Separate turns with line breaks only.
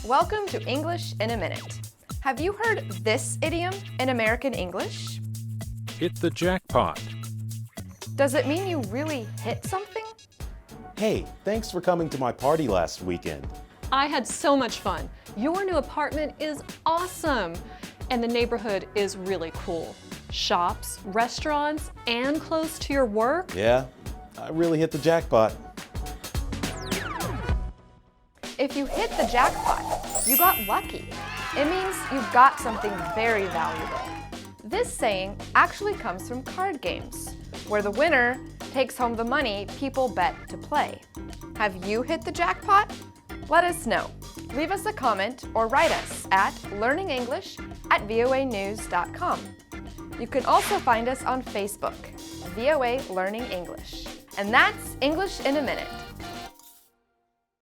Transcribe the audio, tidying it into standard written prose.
Welcome to English in a Minute. Have you heard this idiom in American English?
Hit the jackpot.
Does it mean you really hit something?
Hey, thanks for coming to my party last weekend.
I had so much fun. Your new apartment is awesome. And the neighborhood is really cool. Shops, restaurants, and close to your work.
Yeah, I really hit the jackpot.
If you hit the jackpot, you got lucky. It means you got something very valuable. This saying actually comes from card games, where the winner takes home the money people bet to play. Have you hit the jackpot? Let us know. Leave us a comment or write us at learningenglish@voanews.com. You can also find us on Facebook, VOA Learning English. And that's English in a Minute.